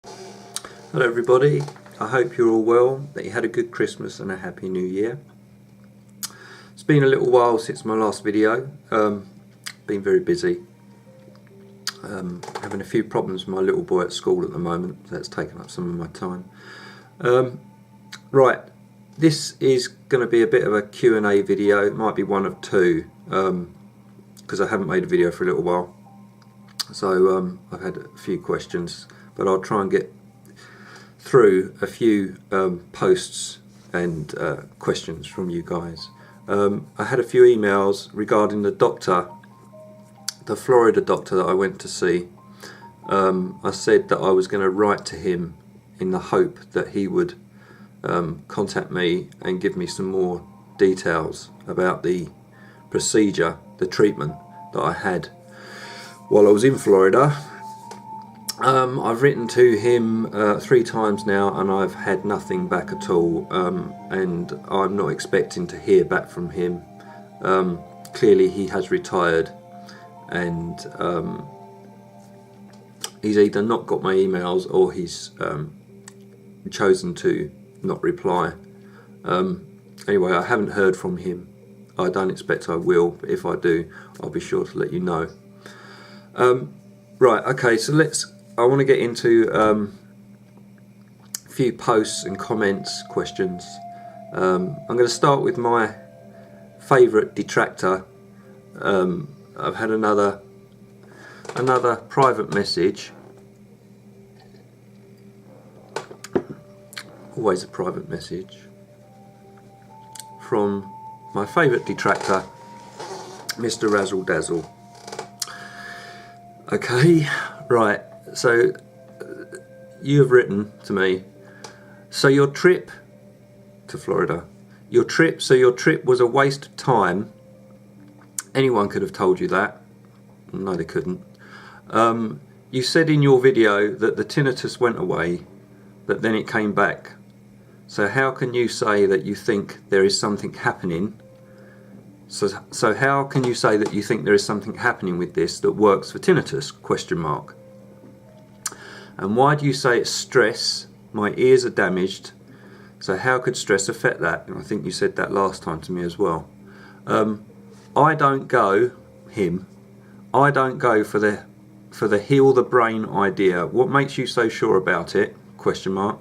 Hello everybody, I hope you're all well, that you had a good Christmas and a happy new year. It's been a little while since my last video, been very busy, having a few problems with my little boy at school at the moment, so that's taken up some of my time. Right, this is going to be a bit of a Q&A video. It might be one of two, because I haven't made a video for a little while, so I've had a few questions, but I'll try and get through a few posts and questions from you guys. I had a few emails regarding the doctor, the Florida doctor that I went to see. I said that I was going to write to him in the hope that he would contact me and give me some more details about the procedure, the treatment that I had while I was in Florida. I've written to him 3 times now and I've had nothing back at all, and I'm not expecting to hear back from him. Clearly he has retired, and he's either not got my emails or he's chosen to not reply. Anyway, I haven't heard from him. I don't expect I will, but if I do, I'll be sure to let you know. Right, okay, so I want to get into a few posts and comments, questions. I'm going to start with my favourite detractor. I've had another private message. Always a private message from my favourite detractor, Mr. Razzle Dazzle. Okay, right. So you have written to me, so your trip to Florida, your trip was a waste of time. Anyone could have told you that. No, they couldn't. You said in your video that the tinnitus went away, but then it came back. So how can you say that you think there is something happening? So how can you say that you think there is something happening with this that works for tinnitus? Question mark. And why do you say it's stress? My ears are damaged. So how could stress affect that? And I think you said that last time to me as well. I don't go for the heal the brain idea. What makes you so sure about it? Question mark.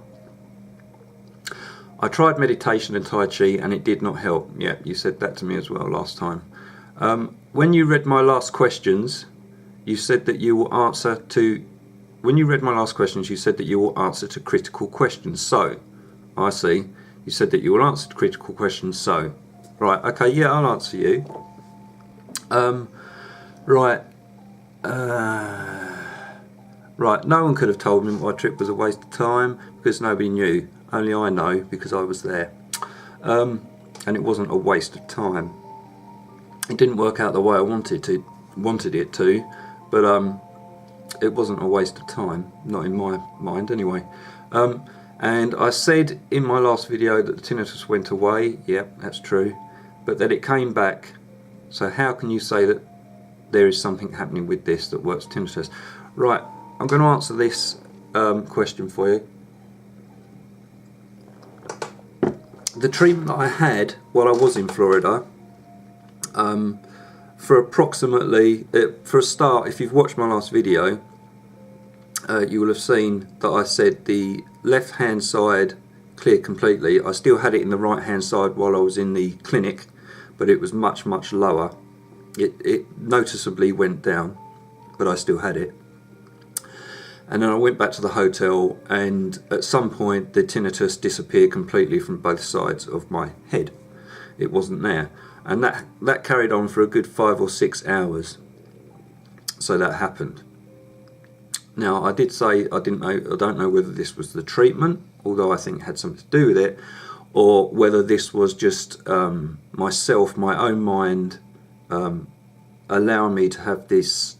I tried meditation and Tai Chi and it did not help. Yeah, you said that to me as well last time. When you read my last questions, you said that you will answer to critical questions. So, I see. You said that you will answer to critical questions. So, right, okay, yeah, I'll answer you. Right. Right, no one could have told me my trip was a waste of time because nobody knew. Only I know because I was there. And it wasn't a waste of time. It didn't work out the way I wanted it to, but it wasn't a waste of time, not in my mind anyway. And I said in my last video that the tinnitus went away. Yep, that's true, but that it came back. So how can you say that there is something happening with this that works tinnitus? Right, I'm going to answer this question for you. The treatment that I had while I was in Florida, for approximately, for a start, if you've watched my last video, you will have seen that I said the left hand side cleared completely. I still had it in the right hand side while I was in the clinic, but it was much lower. It noticeably went down, but I still had it. And then I went back to the hotel, and at some point the tinnitus disappeared completely from both sides of my head. It wasn't there, and that carried on for a good 5 or 6 hours. So that happened. Now, I did say I don't know whether this was the treatment, although I think it had something to do with it, or whether this was just myself, my own mind, allowing me to have this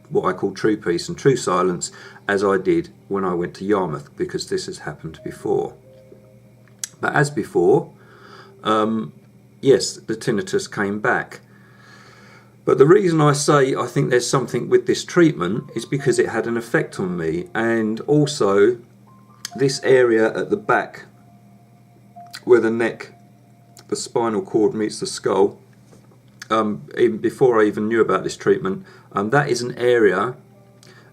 what I call true peace and true silence, as I did when I went to Yarmouth, because this has happened before. But as before, yes, the tinnitus came back. But the reason I say I think there's something with this treatment is because it had an effect on me, and also this area at the back where the neck, the spinal cord meets the skull, even before I even knew about this treatment, that is an area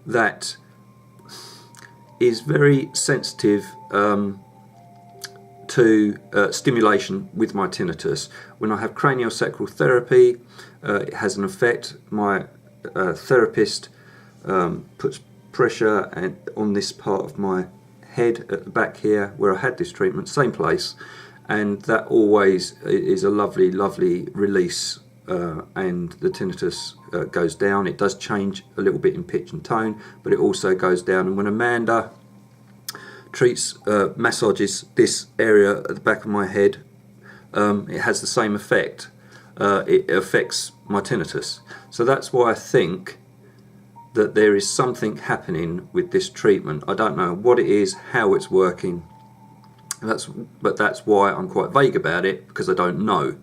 that is very sensitive to stimulation with my tinnitus. When I have craniosacral therapy, it has an effect. My therapist puts pressure on this part of my head at the back here where I had this treatment, same place, and that always is a lovely, lovely release, and the tinnitus goes down. It does change a little bit in pitch and tone, but it also goes down. And when Amanda massages this area at the back of my head, it has the same effect. It affects my tinnitus. So that's why I think that there is something happening with this treatment. I don't know what it is, how it's working. But that's why I'm quite vague about it, because I don't know.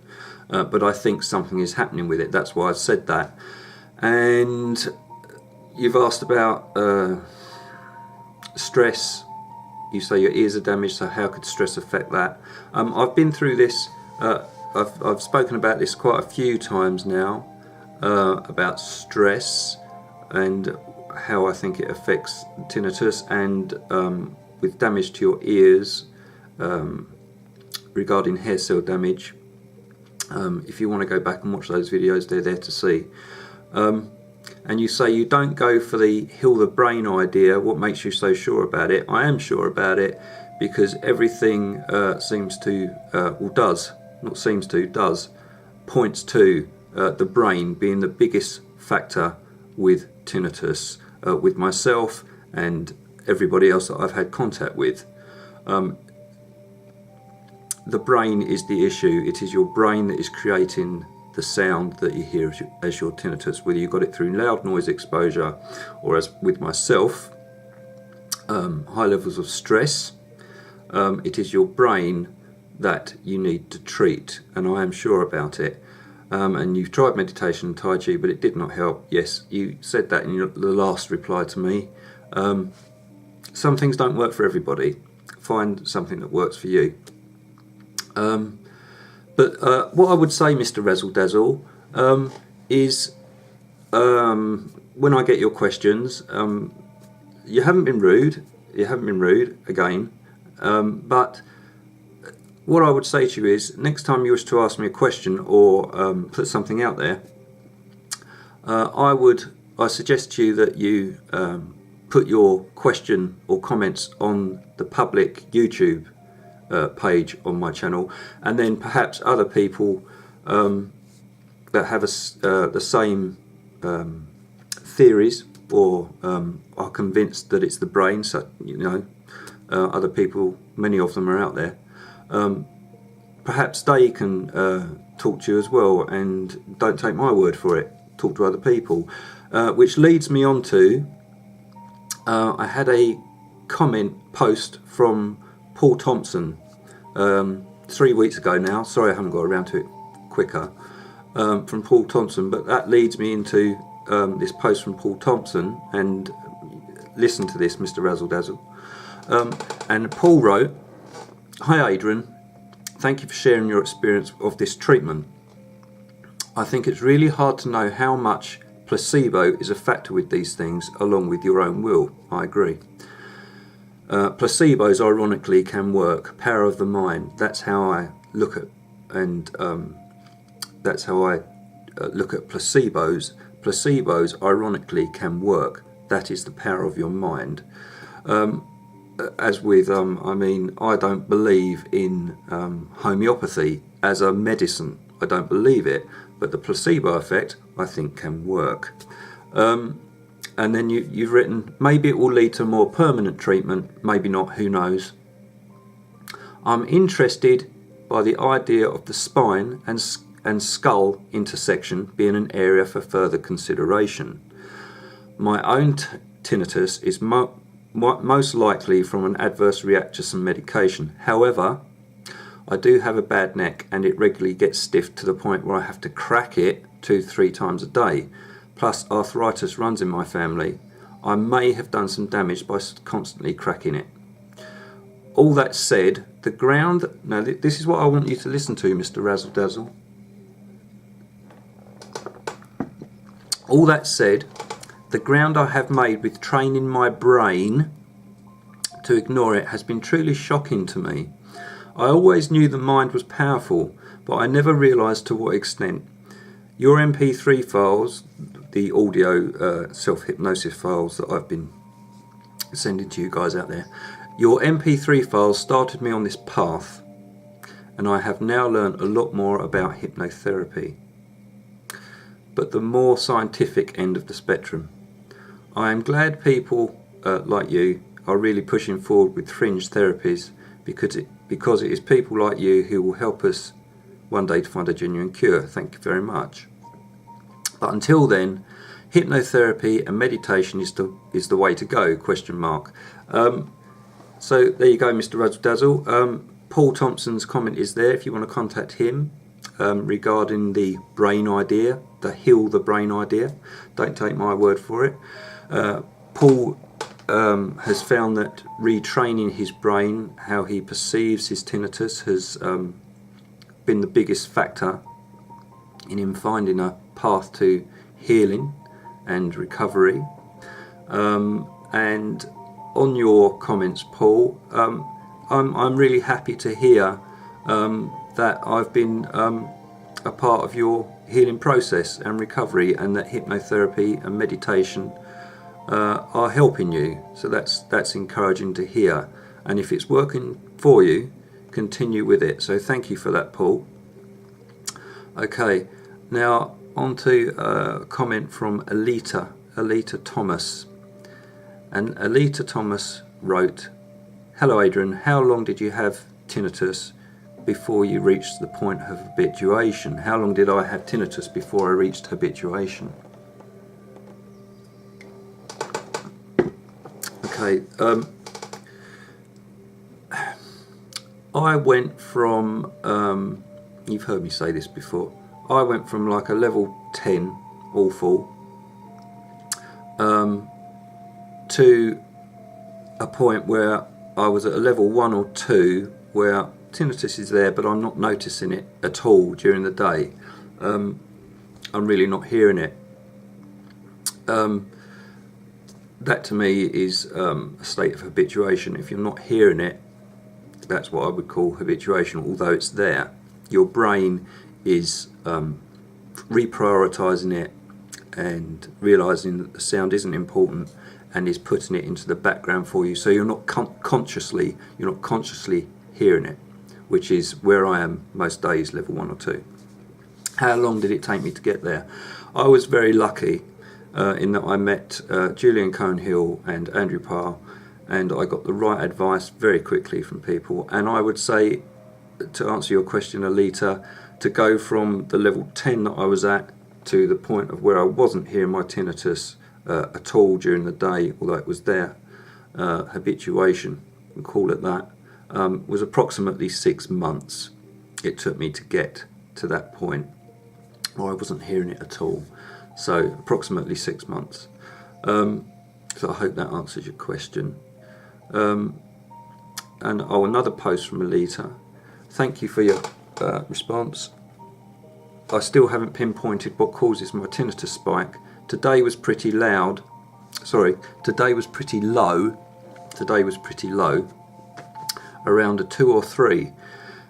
But I think something is happening with it. That's why I've said that. And you've asked about stress. You say your ears are damaged, so how could stress affect that? I've been through this. I've spoken about this quite a few times now, about stress and how I think it affects tinnitus, and with damage to your ears, regarding hair cell damage. If you want to go back and watch those videos, they're there to see. And you say you don't go for the heal the brain idea. What makes you so sure about it? I am sure about it because everything seems to, does, points to the brain being the biggest factor with tinnitus, with myself and everybody else that I've had contact with. The brain is the issue. It is your brain that is creating the sound that you hear as your tinnitus, whether you got it through loud noise exposure or, as with myself, high levels of stress. It is your brain that you need to treat, and I am sure about it. And you've tried meditation and Tai Chi, but it did not help. Yes, you said that in the last reply to me. Some things don't work for everybody. Find something that works for you. But what I would say, Mr. Razzle Dazzle, is when I get your questions, you haven't been rude. You haven't been rude again. But what I would say to you is, next time you wish to ask me a question or put something out there, I suggest to you that you put your question or comments on the public YouTube page on my channel, and then perhaps other people that have the same theories or are convinced that it's the brain. So other people, many of them are out there. Perhaps they can talk to you as well, and don't take my word for it. Talk to other people, which leads me on to I had a comment post from Paul Thompson 3 weeks ago now. Sorry I haven't got around to it quicker. From Paul Thompson, but that leads me into this post from Paul Thompson, and listen to this, Mr. Razzle Dazzle. And Paul wrote, "Hi Adrian, thank you for sharing your experience of this treatment. I think it's really hard to know how much placebo is a factor with these things, along with your own will. I agree. Placebos, ironically, can work. Power of the mind. That's how I look at, and that's how I look at placebos. Placebos, ironically, can work. That is the power of your mind. As with, I don't believe in homeopathy as a medicine. I don't believe it. But the placebo effect, I think, can work." And then you've written, "Maybe it will lead to more permanent treatment, maybe not, who knows. I'm interested by the idea of the spine and skull intersection being an area for further consideration. My own tinnitus is most likely from an adverse reaction to some medication. However, I do have a bad neck and it regularly gets stiff to the point where I have to crack it 2-3 times a day, plus arthritis runs in my family, I may have done some damage by constantly cracking it. All that said, the ground... Now this is what I want you to listen to, Mr. Razzle Dazzle. All that said, the ground I have made with training my brain to ignore it has been truly shocking to me. I always knew the mind was powerful, but I never realised to what extent. Your MP3 files, the audio self-hypnosis files that I've been sending to you guys out there, your MP3 files started me on this path, and I have now learned a lot more about hypnotherapy, but the more scientific end of the spectrum. I am glad people like you are really pushing forward with fringe therapies, because it is people like you who will help us one day to find a genuine cure. Thank you very much. But until then, hypnotherapy and meditation is the way to go, question mark. So there you go, Mr. Razzle Dazzle. Paul Thompson's comment is there if you want to contact him regarding the brain idea, the heal the brain idea. Don't take my word for it. Paul has found that retraining his brain, how he perceives his tinnitus, has been the biggest factor in him finding a path to healing and recovery. And on your comments, Paul, I'm really happy to hear that I've been a part of your healing process and recovery, and that hypnotherapy and meditation are helping you. So that's encouraging to hear, and if it's working for you, continue with it. So thank you for that, Paul. Okay, now on to a comment from Alita Thomas. And Alita Thomas wrote, "Hello Adrian, how long did you have tinnitus before you reached the point of habituation?" How long did I have tinnitus before I reached habituation? Okay, I went from, you've heard me say this before, I went from like a level 10, awful, to a point where I was at a level 1 or 2 where tinnitus is there, but I'm not noticing it at all during the day. I'm really not hearing it. That to me is a state of habituation. If you're not hearing it, that's what I would call habituation, although it's there. Your brain is reprioritising it and realising that the sound isn't important, and is putting it into the background for you, so you're not consciously hearing it, which is where I am most days, level 1 or 2. How long did it take me to get there? I was very lucky in that I met Julian Conehill and Andrew Parr, and I got the right advice very quickly from people. And I would say, to answer your question, Alita, to go from the level 10 that I was at to the point of where I wasn't hearing my tinnitus at all during the day, although it was there, habituation, we call it that, was approximately 6 months. It took me to get to that point where I wasn't hearing it at all. So approximately 6 months. So I hope that answers your question. And another post from Alita. Thank you for your response. I still haven't pinpointed what causes my tinnitus spike. Today was pretty loud. Today was pretty low. Around a 2 or 3.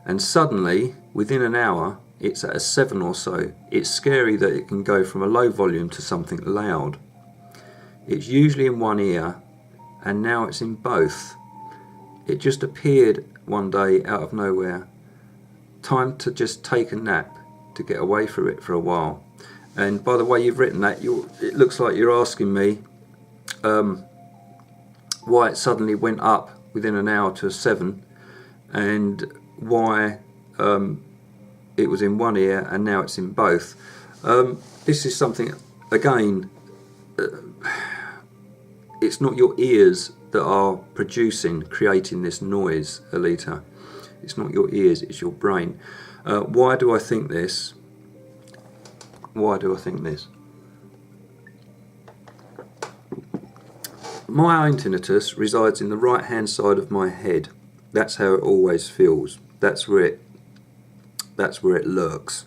And suddenly, within an hour, it's at a 7 or so. It's scary that it can go from a low volume to something loud. It's usually in one ear, and now it's in both. It just appeared one day out of nowhere. Time to just take a nap to get away from it for a while. And by the way you've written that, it looks like you're asking me why it suddenly went up within an hour to a 7, and why it was in one ear and now it's in both. This is something, again, it's not your ears that are creating this noise, Alita. It's not your ears, it's your brain. Why do I think this? Why do I think this? My own tinnitus resides in the right hand side of my head. That's how it always feels. That's where it lurks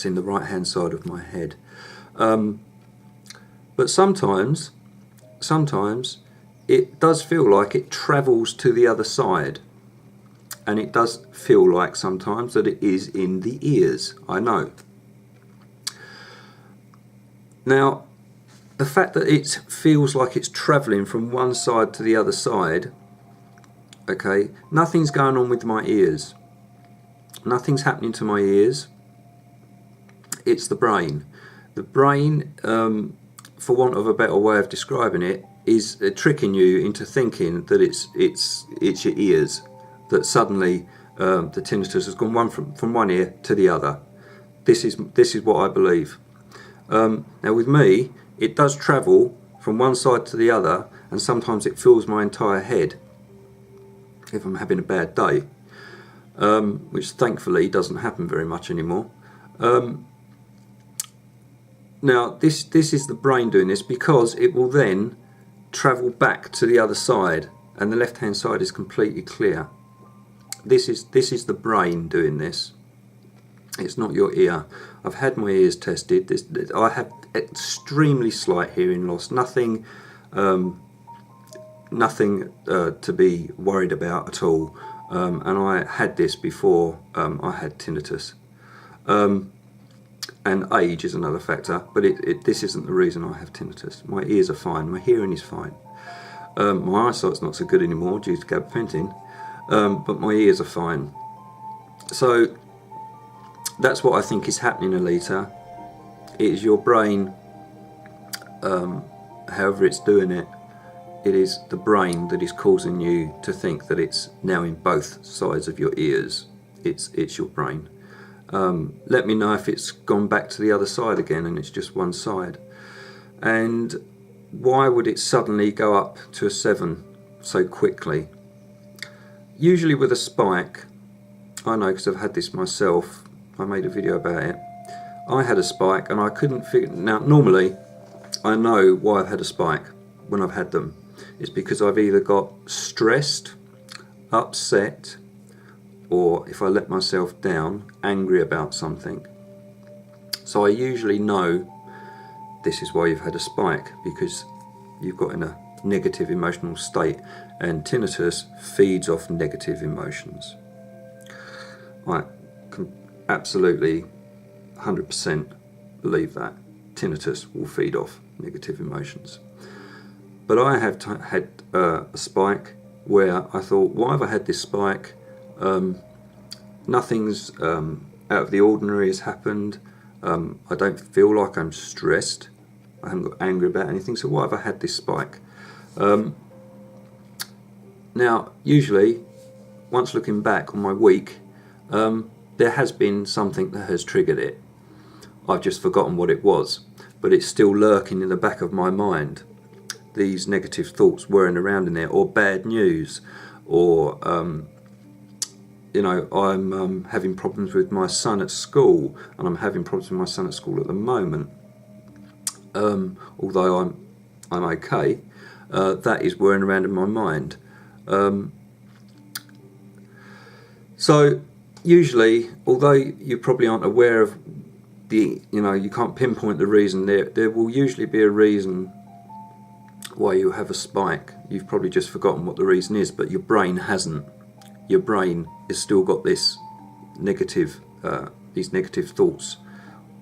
in the right hand side of my head. But sometimes it does feel like it travels to the other side, and it does feel like sometimes that it is in the ears. I know. Now, the fact that it feels like it's travelling from one side to the other side, okay, nothing's going on with my ears. Nothing's happening to my ears. It's the brain. The brain, for want of a better way of describing it, is tricking you into thinking that it's your ears, that suddenly the tinnitus has gone from one ear to the other. This is what I believe. Now with me, it does travel from one side to the other, and sometimes it fills my entire head if I'm having a bad day, which thankfully doesn't happen very much anymore. Now this is the brain doing this, because it will then travel back to the other side, and the left hand side is completely clear. This is the brain doing this. It's not your ear. I've had my ears tested. I have extremely slight hearing loss. Nothing to be worried about at all. And I had this before I had tinnitus. And age is another factor, but this isn't the reason I have tinnitus. My ears are fine. My hearing is fine. My eyesight's not so good anymore due to gabapentin, but my ears are fine. So that's what I think is happening, Alita. It is your brain, however it's doing it. It is the brain that is causing you to think that it's now in both sides of your ears. It's your brain. Let me know if it's gone back to the other side again and it's just one side. And why would it suddenly go up to a 7 so quickly? Usually with a spike, I know because I've had this myself, I made a video about it. I had a spike and I couldn't figure. Now normally I know why I've had a spike when I've had them. It's because I've either got stressed, upset, or if I let myself down, angry about something. So I usually know this is why you've had a spike, because you've got in a negative emotional state, and tinnitus feeds off negative emotions. I can absolutely 100% believe that tinnitus will feed off negative emotions. But I have had a spike where I thought, why have I had this spike? Nothing's out of the ordinary has happened. I don't feel like I'm stressed. I haven't got angry about anything, so why have I had this spike? Now, usually, once looking back on my week, there has been something that has triggered it. I've just forgotten what it was, but it's still lurking in the back of my mind. These negative thoughts whirring around in there, or bad news, or you know, I'm having problems with my son at school, and I'm having problems with my son at school at the moment. Although I'm okay, that is whirring around in my mind. So usually, although you probably aren't aware of you can't pinpoint the reason, there will usually be a reason why you have a spike. You've probably just forgotten what the reason is, but your brain hasn't. Your brain has still got this negative, these negative thoughts,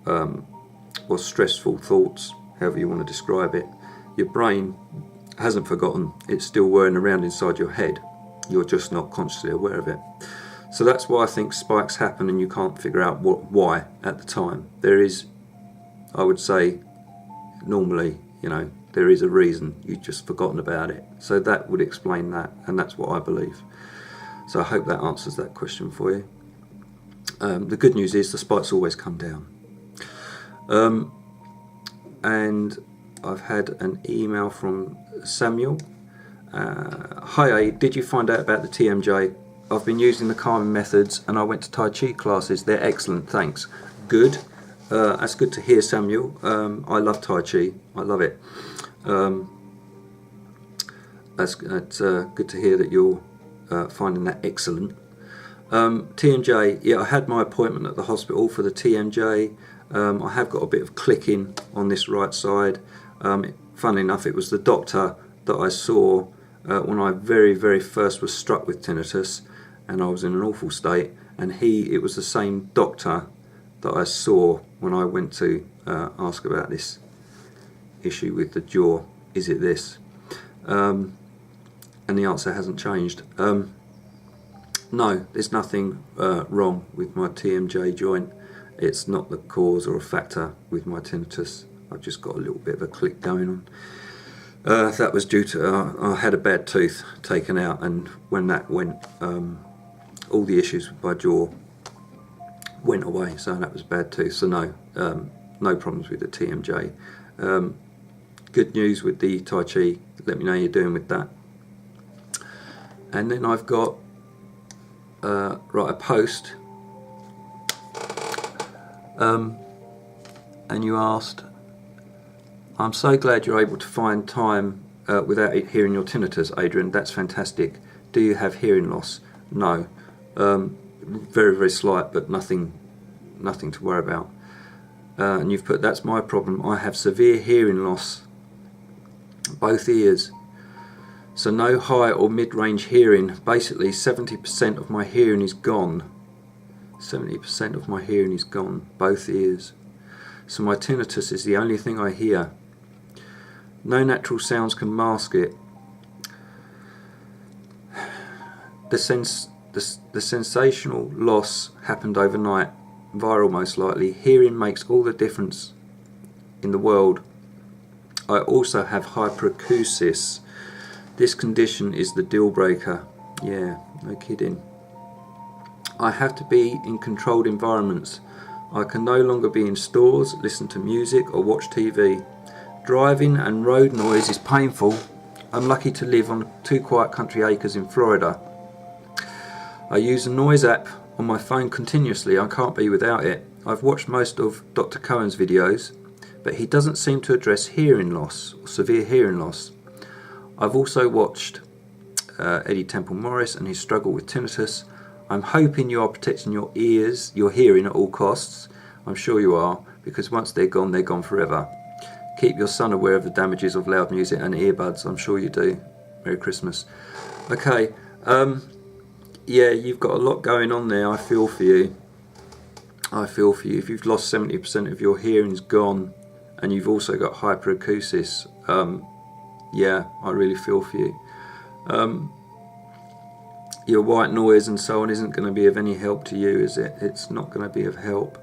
or stressful thoughts, however you want to describe it. Your brain hasn't forgotten. It's still whirring around inside your head. You're just not consciously aware of it. So that's why I think spikes happen and you can't figure out why at the time. There is, I would say, normally, there is a reason. You've just forgotten about it. So that would explain that, and that's what I believe. So I hope that answers that question for you. The good news is the spikes always come down. And I've had an email from Samuel. Hi, did you find out about the TMJ? I've been using the calming methods and I went to Tai Chi classes. They're excellent, thanks. Good. That's good to hear, Samuel. I love Tai Chi. I love it. That's good to hear that you're finding that excellent. TMJ, yeah, I had my appointment at the hospital for the TMJ. I have got a bit of clicking on this right side. Funnily enough, it was the doctor that I saw when I very first was struck with tinnitus, and I was in an awful state, and it was the same doctor that I saw when I went to ask about this issue with the jaw. Is it this? And the answer hasn't changed. No, there's nothing wrong with my TMJ joint. It's not the cause or a factor with my tinnitus. I've just got a little bit of a click going on. That was due to I had a bad tooth taken out, and when that went, all the issues with my jaw went away. So that was a bad tooth. So no, no problems with the TMJ. Good news with the Tai Chi. Let me know how you're doing with that. And then I've got a post. And you asked, I'm so glad you're able to find time without hearing your tinnitus, Adrian. That's fantastic. Do you have hearing loss? No. Very slight, but nothing to worry about. And you've put, that's my problem. I have severe hearing loss, both ears. So no high or mid-range hearing. Basically 70% of my hearing is gone. 70% of my hearing is gone, both ears. So my tinnitus is the only thing I hear. No natural sounds can mask it. The sensational loss happened overnight, viral most likely. Hearing makes all the difference in the world. I also have hyperacusis. This condition is the deal breaker. Yeah, no kidding. I have to be in controlled environments. I can no longer be in stores, listen to music or watch TV. Driving and road noise is painful. I'm lucky to live on 2 quiet country acres in Florida. I use a noise app on my phone continuously. I can't be without it. I've watched most of Dr. Cohen's videos, but he doesn't seem to address hearing loss or severe hearing loss. I've also watched Eddie Temple Morris and his struggle with tinnitus. I'm hoping you are protecting your ears, your hearing at all costs. I'm sure you are, because once they're gone forever. Keep your son aware of the damages of loud music and earbuds. I'm sure you do. Merry Christmas. Okay, yeah, you've got a lot going on there. I feel for you. I feel for you. If you've lost 70% of your hearing's gone, and you've also got hyperacusis, yeah, I really feel for you. Your white noise and so on isn't going to be of any help to you, is it? It's not going to be of help.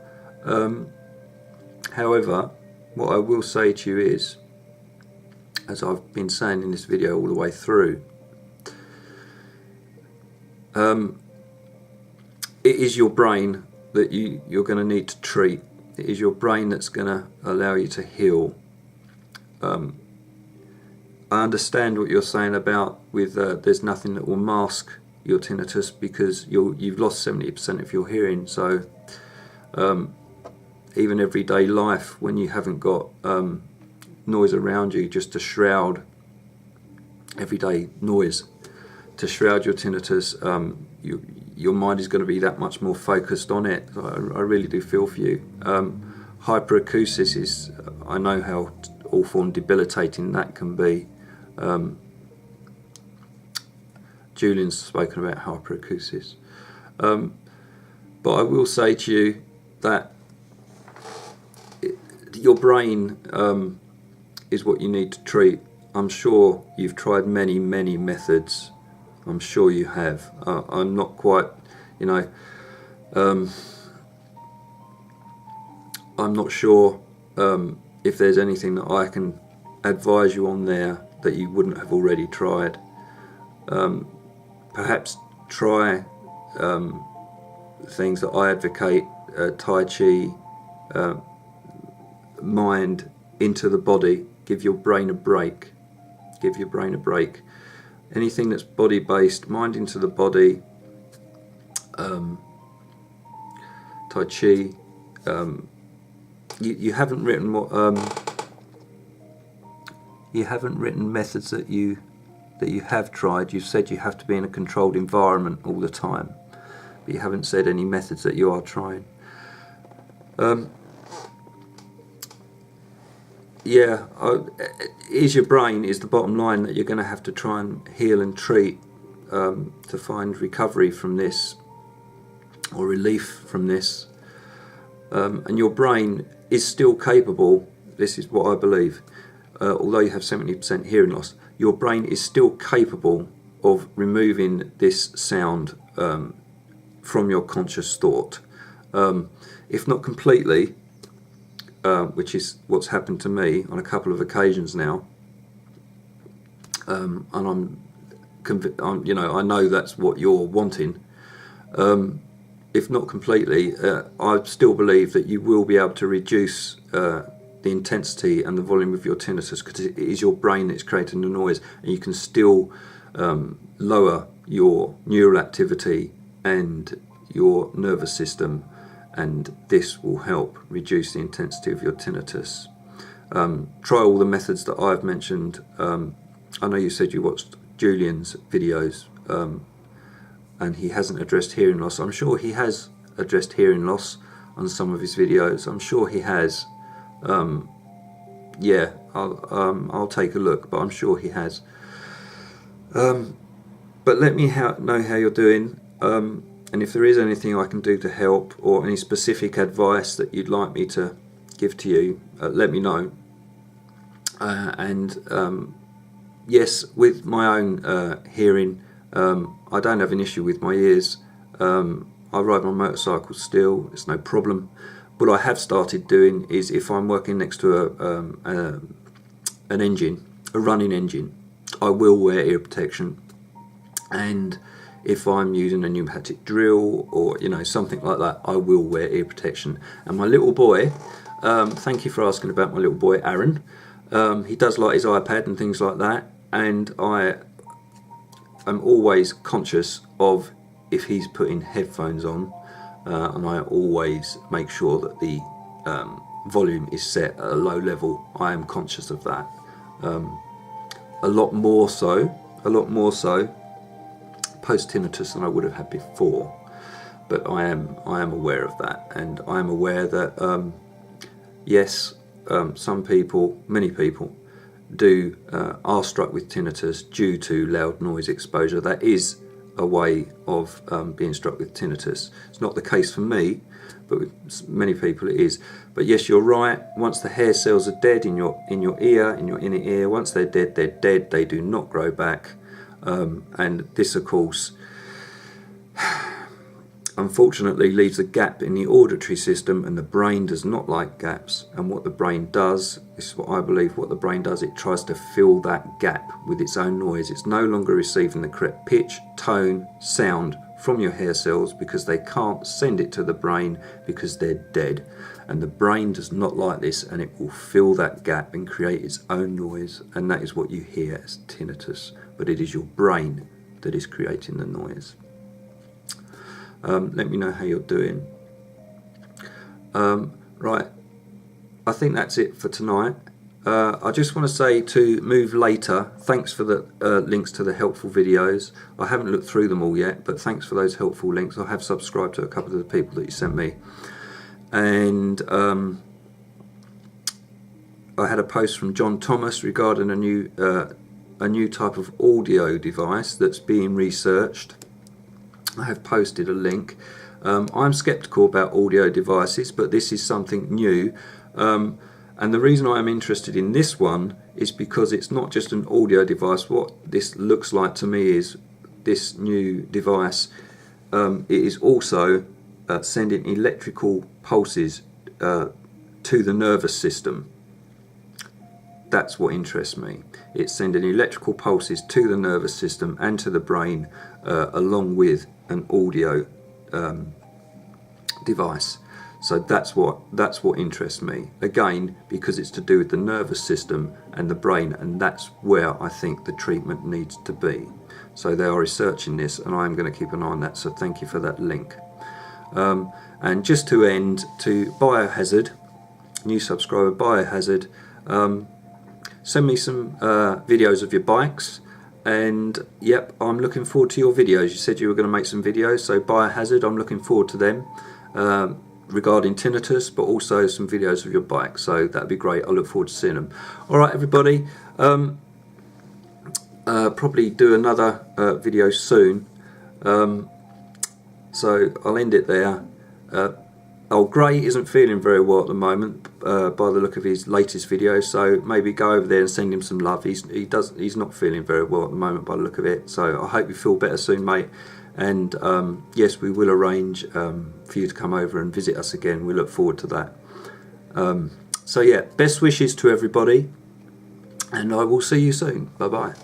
However, what I will say to you is, as I've been saying in this video all the way through, it is your brain that you're going to need to treat. It is your brain that's going to allow you to heal. I understand what you're saying about with there's nothing that will mask your tinnitus, because you've lost 70% of your hearing. So even everyday life, when you haven't got noise around you just to shroud everyday noise, to shroud your tinnitus, your mind is going to be that much more focused on it. I really do feel for you. Hyperacusis is, I know how awful and debilitating that can be. Julian's spoken about hyperacusis. But I will say to you that your brain is what you need to treat. I'm sure you've tried many methods. I'm sure you have. I'm not quite, I'm not sure if there's anything that I can advise you on there that you wouldn't have already tried. Perhaps try things that I advocate, Tai Chi, mind into the body, give your brain a break. Give your brain a break. Anything that's body based, mind into the body, Tai Chi, you haven't written what you haven't written methods that you have tried. You've said you have to be in a controlled environment all the time, but you haven't said any methods that you are trying. Yeah, is your brain is the bottom line that you're going to have to try and heal and treat to find recovery from this, or relief from this. And your brain is still capable, this is what I believe, although you have 70% hearing loss, your brain is still capable of removing this sound from your conscious thought. If not completely, which is what's happened to me on a couple of occasions now, and I'm you know, I know that's what you're wanting. If not completely, I still believe that you will be able to reduce the intensity and the volume of your tinnitus, because it is your brain that's creating the noise, and you can still lower your neural activity and your nervous system, and this will help reduce the intensity of your tinnitus. Try all the methods that I've mentioned. I know you said you watched Julian's videos, and he hasn't addressed hearing loss. I'm sure he has addressed hearing loss on some of his videos. I'm sure he has. Yeah, I'll take a look, but I'm sure he has. But let me know how you're doing, and if there is anything I can do to help, or any specific advice that you'd like me to give to you, let me know. Yes, with my own hearing, I don't have an issue with my ears. I ride my motorcycle still, it's no problem. What I have started doing is, if I'm working next to an engine, a running engine, I will wear ear protection. And if I'm using a pneumatic drill, or you know, something like that, I will wear ear protection. And my little boy, thank you for asking about my little boy Aaron. He does like his iPad and things like that, and I am always conscious of if he's putting headphones on, and I always make sure that the volume is set at a low level. I am conscious of that. A lot more so post tinnitus than I would have had before, but I am aware of that, and I am aware that yes, some people, many people, are struck with tinnitus due to loud noise exposure. That is a way of being struck with tinnitus. It's not the case for me, but with many people it is. But yes, you're right. Once the hair cells are dead in your ear, in your inner ear, once they're dead, they're dead. They do not grow back. And this, of course, unfortunately leaves a gap in the auditory system, and the brain does not like gaps. And what the brain does, this is what I believe, what the brain does, it tries to fill that gap with its own noise. It's no longer receiving the correct pitch, tone, sound from your hair cells, because they can't send it to the brain because they're dead. And the brain does not like this, and it will fill that gap and create its own noise, and that is what you hear as tinnitus. But it is your brain that is creating the noise. Let me know how you're doing. Right, I think that's it for tonight. I just want to say to move later, thanks for the links to the helpful videos. I haven't looked through them all yet, but thanks for those helpful links. I have subscribed to a couple of the people that you sent me. And I had a post from John Thomas regarding a new type of audio device that's being researched. I have posted a link. I'm skeptical about audio devices, but this is something new. And the reason I am interested in this one is because it's not just an audio device. What this looks like to me is this new device. It is also sending electrical pulses to the nervous system. That's what interests me. It's sending electrical pulses to the nervous system and to the brain, along with an audio device. So that's what interests me. Again, because it's to do with the nervous system and the brain, and that's where I think the treatment needs to be. So they are researching this, and I'm going to keep an eye on that. So thank you for that link. And just to end, to Biohazard, new subscriber, Biohazard. Send me some videos of your bikes, and yep, I'm looking forward to your videos. You said you were going to make some videos, so Biohazard, I'm looking forward to them regarding tinnitus, but also some videos of your bike, so that'd be great. I look forward to seeing them. Alright everybody, probably do another video soon, so I'll end it there. Oh, Gray isn't feeling very well at the moment by the look of his latest video, so maybe go over there and send him some love. He's not feeling very well at the moment by the look of it, so I hope you feel better soon, mate. And yes, we will arrange for you to come over and visit us again. We look forward to that. So yeah, best wishes to everybody, and I will see you soon. Bye bye.